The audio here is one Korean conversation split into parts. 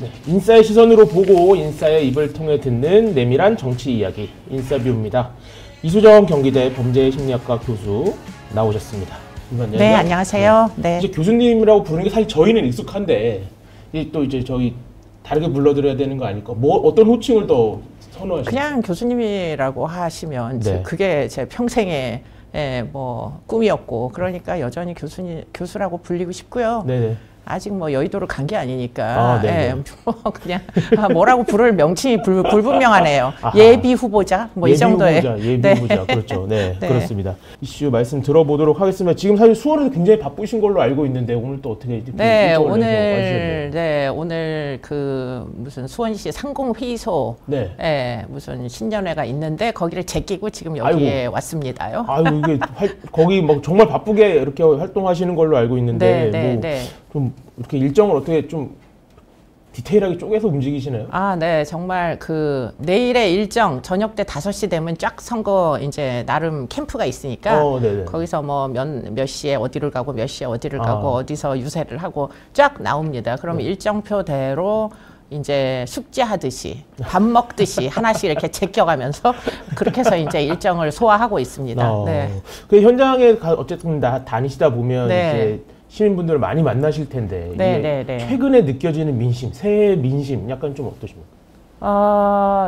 네, 인싸의 시선으로 보고 인싸의 입을 통해 듣는 내밀한 정치 이야기 인싸뷰입니다. 이수정 경기대 범죄심리학과 교수 나오셨습니다. 네, 안녕하세요. 네. 이제 교수님이라고 부르는 게 사실 저희는 익숙한데 또 이제 저희 다르게 불러드려야 되는 거 아닐까? 뭐 어떤 호칭을 더 선호하시나요? 그냥 교수님이라고 하시면 네. 그게 제 평생의 뭐 꿈이었고, 그러니까 여전히 교수라고 불리고 싶고요. 네네. 아직 뭐 여의도를 간 게 아니니까 뭐 그냥 뭐라고 부를 명칭이 불분명하네요. 아하. 예비 후보자 뭐 이 정도의. 예비 후보자 그렇죠. 네, 네, 그렇습니다. 이슈 말씀 들어보도록 하겠습니다. 지금 사실 수원에서 굉장히 바쁘신 걸로 알고 있는데 오늘 또 어떻게 네, 오늘 그 무슨 수원시 상공회의소 무슨 신년회가 있는데 거기를 제끼고 지금 여기에 왔습니다요. 아유, 이게 거기 뭐 정말 바쁘게 이렇게 활동하시는 걸로 알고 있는데 좀 이렇게 일정을 어떻게 좀 디테일하게 쪼개서 움직이시나요? 아, 네. 정말 그 내일의 일정 저녁 때 5시 되면 쫙 선거 이제 나름 캠프가 있으니까 거기서 뭐 몇 시에 어디를 가고 몇 시에 어디를 가고 어디서 유세를 하고 쫙 나옵니다. 그러면 일정표대로 이제 숙제하듯이 밥 먹듯이 하나씩 이렇게 제껴가면서 그렇게 해서 이제 일정을 소화하고 있습니다. 네. 그 현장에 어쨌든 다니시다 보면 이제 시민분들을 많이 만나실 텐데 최근에 느껴지는 민심, 새해 민심 약간 좀 어떠십니까?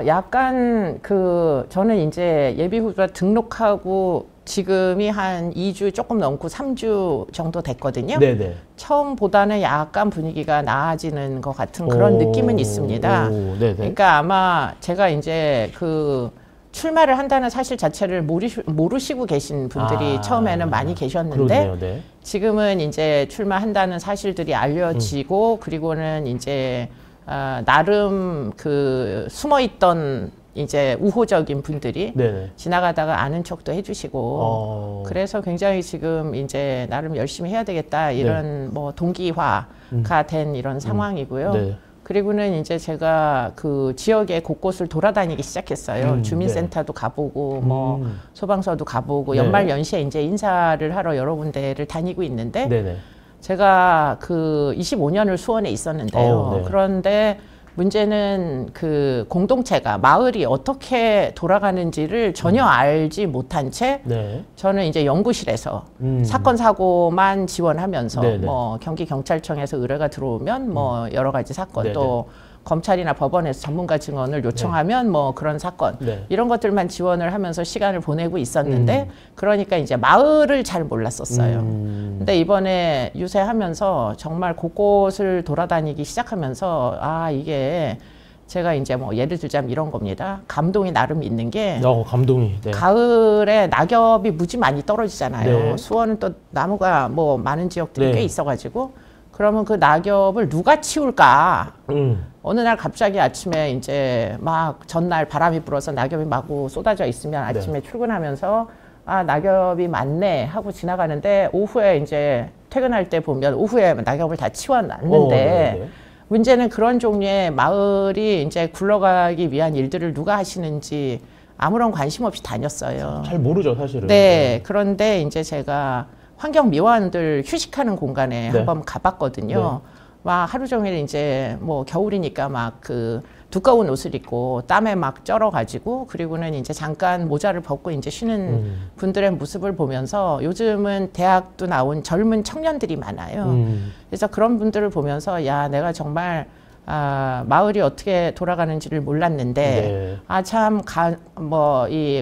약간 저는 이제 예비 후보자 등록하고 지금이 한 2주 조금 넘고 3주 정도 됐거든요. 네네. 처음보다는 약간 분위기가 나아지는 것 같은 그런 느낌은 있습니다. 그러니까 아마 제가 이제 출마를 한다는 사실 자체를 모르시고 계신 분들이 처음에는 많이 계셨는데 지금은 이제 출마한다는 사실들이 알려지고 그리고는 이제 나름 숨어있던 이제 우호적인 분들이 지나가다가 아는 척도 해주시고 그래서 굉장히 지금 이제 나름 열심히 해야 되겠다 이런 뭐 동기화가 된 이런 상황이고요. 그리고는 이제 제가 그 지역의 곳곳을 돌아다니기 시작했어요. 주민센터도 가보고 뭐 소방서도 가보고 연말 연시에 이제 인사를 하러 여러 군데를 다니고 있는데 제가 25년을 수원에 있었는데요. 그런데 문제는 공동체가 마을이 어떻게 돌아가는지를 전혀 알지 못한 채 저는 이제 연구실에서 사건 사고만 지원하면서 뭐 경기경찰청에서 의뢰가 들어오면 뭐 여러 가지 사건 또 검찰이나 법원에서 전문가 증언을 요청하면 뭐 그런 사건 이런 것들만 지원을 하면서 시간을 보내고 있었는데 그러니까 이제 마을을 잘 몰랐었어요. 근데 이번에 유세하면서 정말 곳곳을 돌아다니기 시작하면서 이게 제가 이제 뭐 예를 들자면 이런 겁니다. 감동이 나름 있는 게 가을에 낙엽이 무지 많이 떨어지잖아요. 수원은 또 나무가 뭐 많은 지역들이 꽤 있어가지고 그러면 그 낙엽을 누가 치울까? 어느 날 갑자기 아침에 이제 막 전날 바람이 불어서 낙엽이 마구 쏟아져 있으면 아침에 출근하면서 낙엽이 많네 하고 지나가는데 오후에 이제 퇴근할 때 보면 오후에 낙엽을 다 치워놨는데 문제는 그런 종류의 마을이 이제 굴러가기 위한 일들을 누가 하시는지 아무런 관심 없이 다녔어요. 잘 모르죠, 사실은. 그런데 이제 제가 환경미화원들 휴식하는 공간에 한번 가봤거든요. 막 하루 종일 이제 뭐 겨울이니까 막 두꺼운 옷을 입고 땀에 막 쩔어가지고 그리고는 이제 잠깐 모자를 벗고 이제 쉬는 분들의 모습을 보면서 요즘은 대학도 나온 젊은 청년들이 많아요. 그래서 그런 분들을 보면서 야, 내가 정말 마을이 어떻게 돌아가는지를 몰랐는데 참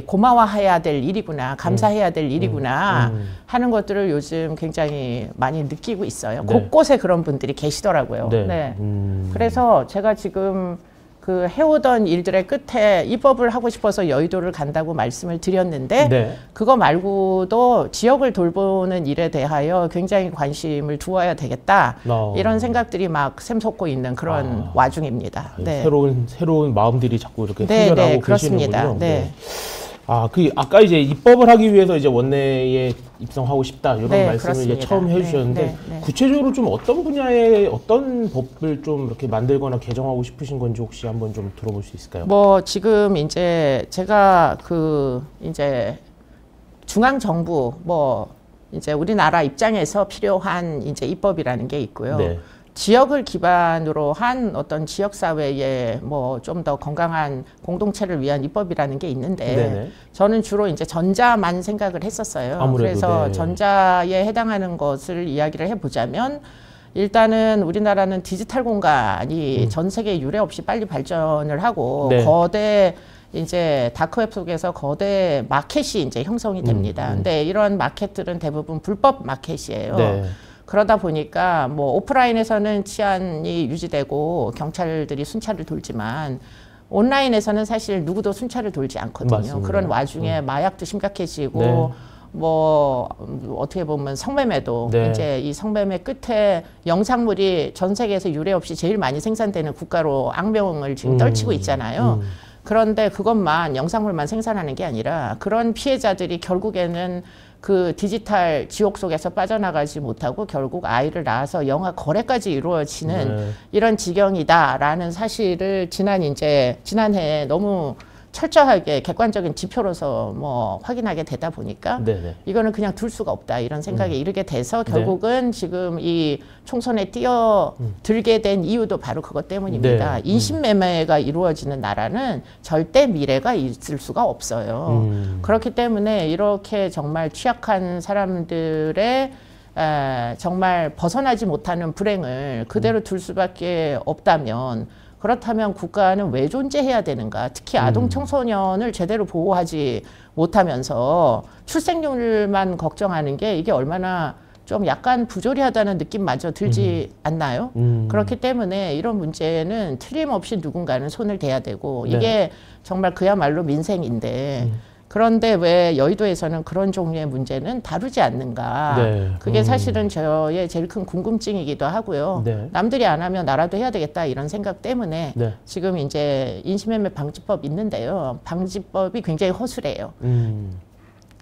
고마워해야 될 일이구나, 감사해야 될 일이구나 하는 것들을 요즘 굉장히 많이 느끼고 있어요. 곳곳에 그런 분들이 계시더라고요. 그래서 제가 지금 해오던 일들의 끝에 입법을 하고 싶어서 여의도를 간다고 말씀을 드렸는데 그거 말고도 지역을 돌보는 일에 대하여 굉장히 관심을 두어야 되겠다 이런 생각들이 막 샘솟고 있는 그런 와중입니다. 새로운 마음들이 자꾸 이렇게 생겨나고 그렇습니다. 계시는군요. 아까 이제 입법을 하기 위해서 이제 원내에 입성하고 싶다 이런 말씀을 이제 처음 해주셨는데 구체적으로 좀 어떤 분야의 어떤 법을 좀 이렇게 만들거나 개정하고 싶으신 건지 혹시 한번 좀 들어볼 수 있을까요? 뭐 지금 이제 제가 이제 중앙 정부 이제 우리나라 입장에서 필요한 이제 입법이라는 게 있고요. 지역을 기반으로 한 어떤 지역 사회의 뭐 좀 더 건강한 공동체를 위한 입법이라는 게 있는데 네네. 저는 주로 이제 전자만 생각을 했었어요. 아무래도, 그래서 네. 전자에 해당하는 것을 이야기를 해보자면 일단은 우리나라는 디지털 공간이 전 세계 유례 없이 빨리 발전을 하고 네. 거대 이제 다크웹 속에서 거대 마켓이 이제 형성이 됩니다. 근데 이런 마켓들은 대부분 불법 마켓이에요. 네. 그러다 보니까 뭐 오프라인에서는 치안이 유지되고 경찰들이 순찰을 돌지만 온라인에서는 사실 누구도 순찰을 돌지 않거든요. 맞습니다. 그런 와중에 마약도 심각해지고 네. 뭐 어떻게 보면 성매매도 네. 이제 이 성매매 끝에 영상물이 전 세계에서 유례 없이 제일 많이 생산되는 국가로 악명을 지금 떨치고 있잖아요. 그런데 그것만 영상물만 생산하는 게 아니라 그런 피해자들이 결국에는 그 디지털 지옥 속에서 빠져나가지 못하고 결국 아이를 낳아서 영아 거래까지 이루어지는 네. 이런 지경이다라는 사실을 지난해 너무 철저하게 객관적인 지표로서 뭐 확인하게 되다 보니까 네네. 이거는 그냥 둘 수가 없다 이런 생각에 이르게 돼서 결국은 네. 지금 이 총선에 뛰어들게 된 이유도 바로 그것 때문입니다. 네. 인신매매가 이루어지는 나라는 절대 미래가 있을 수가 없어요. 그렇기 때문에 이렇게 정말 취약한 사람들의 정말 벗어나지 못하는 불행을 그대로 둘 수밖에 없다면 그렇다면 국가는 왜 존재해야 되는가? 특히 아동 청소년을 제대로 보호하지 못하면서 출생률만 걱정하는 게 이게 얼마나 좀 약간 부조리하다는 느낌마저 들지 않나요? 그렇기 때문에 이런 문제는 틀림없이 누군가는 손을 대야 되고 이게 네. 정말 그야말로 민생인데 그런데 왜 여의도에서는 그런 종류의 문제는 다루지 않는가. 네. 그게 사실은 저의 제일 큰 궁금증이기도 하고요. 네. 남들이 안 하면 나라도 해야 되겠다 이런 생각 때문에 네. 지금 이제 인신매매 방지법 있는데요. 방지법이 굉장히 허술해요.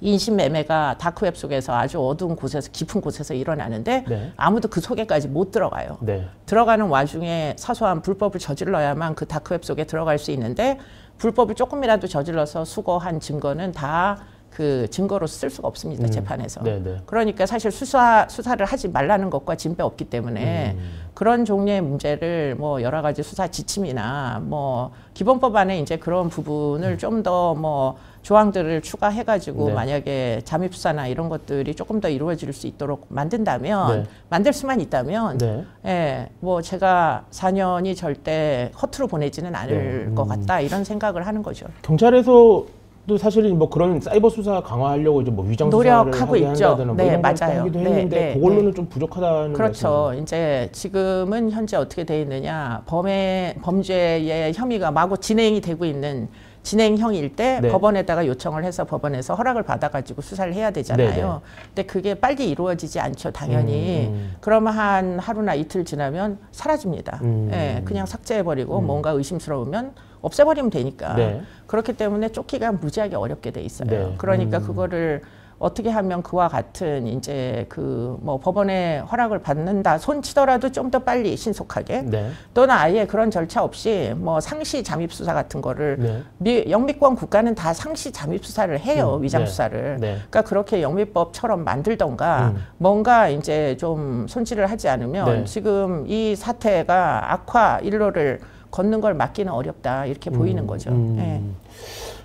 인신매매가 다크웹 속에서 아주 어두운 곳에서 깊은 곳에서 일어나는데 네. 아무도 그 속에까지 못 들어가요. 네. 들어가는 와중에 사소한 불법을 저질러야만 그 다크웹 속에 들어갈 수 있는데 불법을 조금이라도 저질러서 수거한 증거는 다 그 증거로 쓸 수가 없습니다. 재판에서. 네네. 그러니까 사실 수사를 하지 말라는 것과 진배 없기 때문에 그런 종류의 문제를 뭐 여러 가지 수사 지침이나 뭐 기본법안에 이제 그런 부분을 좀 더 뭐 조항들을 추가해가지고 네. 만약에 잠입수사나 이런 것들이 조금 더 이루어질 수 있도록 만든다면 네. 만들 수만 있다면 네. 예, 뭐 제가 4년이 절대 허투루 보내지는 않을 네. 것 같다 이런 생각을 하는 거죠. 경찰에서 또 사실은 뭐 그런 사이버 수사 강화하려고 이제 뭐 위장 수사를 노력하고 있죠. 뭐 네, 이런 맞아요. 하기도 했는데 네, 그걸로는 네. 좀 부족하다는 그렇죠. 말씀이죠. 이제 지금은 현재 어떻게 돼 있느냐 범죄의 혐의가 마구 진행이 되고 있는 진행형일 때 네. 법원에다가 요청을 해서 법원에서 허락을 받아가지고 수사를 해야 되잖아요. 네네. 근데 그게 빨리 이루어지지 않죠, 당연히. 그러면 한 하루나 이틀 지나면 사라집니다. 예, 그냥 삭제해버리고 뭔가 의심스러우면 없애버리면 되니까. 네. 그렇기 때문에 쫓기가 무지하게 어렵게 돼 있어요. 네. 그러니까 그거를 어떻게 하면 그와 같은 이제 그 뭐 법원의 허락을 받는다 손 치더라도 좀 더 빨리 신속하게 네. 또는 아예 그런 절차 없이 뭐 상시 잠입 수사 같은 거를 네. 영미권 국가는 다 상시 잠입 수사를 해요. 위장 수사를. 네. 그러니까 그렇게 영미법처럼 만들던가 뭔가 이제 좀 손질을 하지 않으면 네. 지금 이 사태가 악화 일로를 걷는 걸 막기는 어렵다 이렇게 보이는 거죠. 네.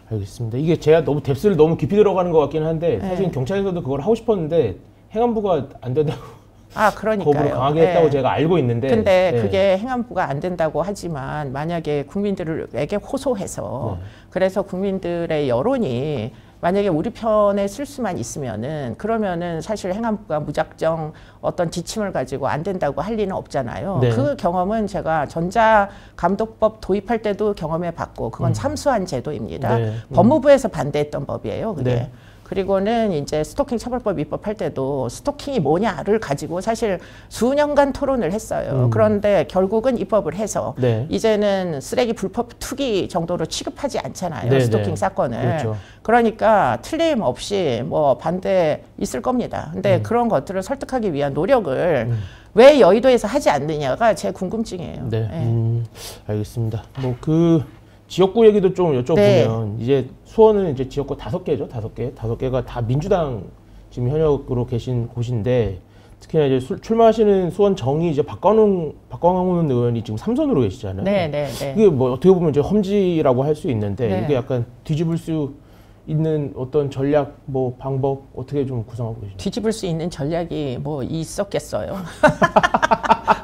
알겠습니다. 이게 제가 너무 뎁스를 너무 깊이 들어가는 것 같긴 한데 사실 네. 경찰에서도 그걸 하고 싶었는데 행안부가 안 된다고 그러니까요. 거부를 강하게 했다고 제가 알고 있는데 근데 그게 행안부가 안 된다고 하지만 만약에 국민들에게 호소해서 그래서 국민들의 여론이 만약에 우리 편에 쓸 수만 있으면은 그러면은 사실 행안부가 무작정 어떤 지침을 가지고 안 된다고 할 리는 없잖아요. 네. 그 경험은 제가 전자감독법 도입할 때도 경험해 봤고 그건 참수한 제도입니다. 네. 법무부에서 반대했던 법이에요. 그게. 네. 그리고는 이제 스토킹 처벌법 입법할 때도 스토킹이 뭐냐를 가지고 사실 수년간 토론을 했어요. 그런데 결국은 입법을 해서 네. 이제는 쓰레기 불법 투기 정도로 취급하지 않잖아요. 네, 스토킹 네. 사건을. 그렇죠. 그러니까 틀림없이 뭐 반대 있을 겁니다. 근데 그런 것들을 설득하기 위한 노력을 왜 여의도에서 하지 않느냐가 제 궁금증이에요. 네. 네. 알겠습니다. 뭐 그 지역구 얘기도 좀 여쭤보면 네. 이제 수원은 이제 지역구 5개죠. 5개가 다 민주당 지금 현역으로 계신 곳인데 특히나 이제 출마하시는 수원 정의 이제 박광훈 의원이 지금 3선으로 계시잖아요. 네. 이게 뭐 어떻게 보면 이제 험지라고 할 수 있는데 네. 이게 약간 뒤집을 수 있는 어떤 전략, 뭐 방법 어떻게 좀 구성하고 계시나요? 뒤집을 수 있는 전략이 뭐 있었겠어요.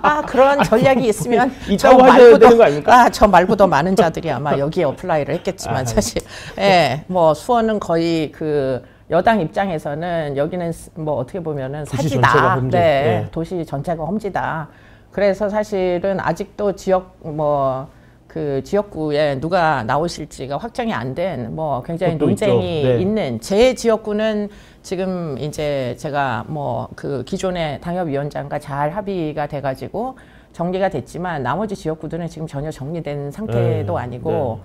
아, 그런 전략이 있으면 있다고 하셔야 되는 거 아닙니까? 저 말고도 많은 자들이 아마 여기에 어플라이를 했겠지만 사실 뭐 수원은 거의 그 여당 입장에서는 여기는 뭐 어떻게 보면은 사지다. 네. 도시 전체가 험지다. 그래서 사실은 아직도 그 지역구에 누가 나오실지가 확정이 안 된 뭐 굉장히 논쟁이 있는 제 지역구는 지금 이제 제가 뭐 그 기존의 당협위원장과 잘 합의가 돼가지고 정리가 됐지만 나머지 지역구들은 지금 전혀 정리된 상태도 아니고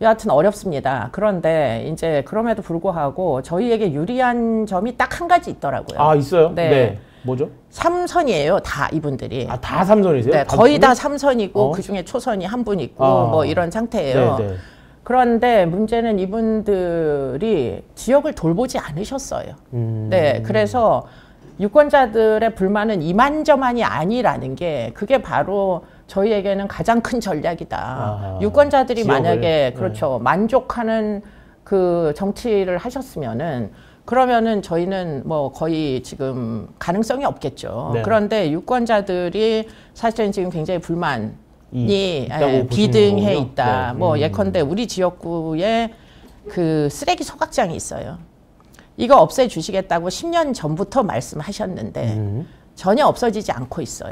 여하튼 어렵습니다. 그런데 이제 그럼에도 불구하고 저희에게 유리한 점이 딱 한 가지 있더라고요. 아, 있어요? 네. 뭐죠? 3선이에요, 다 이분들이. 아, 다 3선이세요? 네, 거의 다 3선이고 그 중에 초선이 한 분 있고 뭐 이런 상태예요. 그런데 문제는 이분들이 지역을 돌보지 않으셨어요. 네, 그래서 유권자들의 불만은 이만저만이 아니라는 게 그게 바로 저희에게는 가장 큰 전략이다. 유권자들이 지역을, 만약에 그렇죠 만족하는 그 정치를 하셨으면은 그러면은 저희는 뭐 거의 지금 가능성이 없겠죠. 그런데 유권자들이 사실은 지금 굉장히 불만이 비등해 있다. 뭐 예컨대 우리 지역구에 그 쓰레기 소각장이 있어요. 이거 없애주시겠다고 10년 전부터 말씀하셨는데 전혀 없어지지 않고 있어요.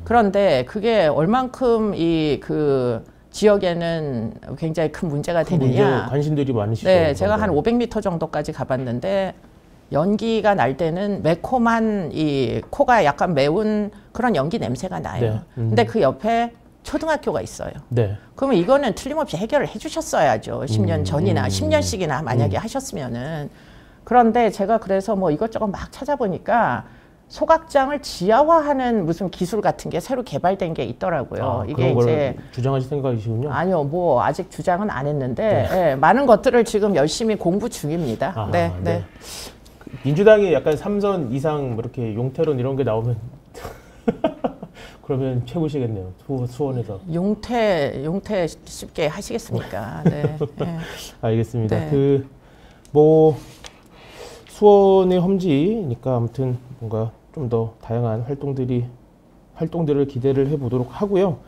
그런데 그게 얼만큼 이 그 지역에는 굉장히 큰 문제가 되느냐. 관심들이 많으시죠. 네, 제가 한 500m 정도까지 가봤는데 연기가 날 때는 매콤한 이 코가 약간 매운 그런 연기 냄새가 나요. 근데 그 옆에 초등학교가 있어요. 그러면 이거는 틀림없이 해결을 해주셨어야죠. 10년 전이나 10년씩이나 만약에 하셨으면은. 그런데 제가 그래서 뭐 이것저것 막 찾아보니까 소각장을 지하화하는 무슨 기술 같은 게 새로 개발된 게 있더라고요. 이게 이제 주장하실 생각이시군요. 아니요, 뭐 아직 주장은 안 했는데 많은 것들을 지금 열심히 공부 중입니다. 네. 민주당이 약간 3선 이상 뭐 이렇게 용태론 이런 게 나오면 그러면 최고시겠네요. 수원에서. 용태 쉽게 하시겠습니까? 네. 알겠습니다. 뭐 수원의 험지니까 아무튼 뭔가 좀 더 다양한 활동들을 기대를 해보도록 하고요.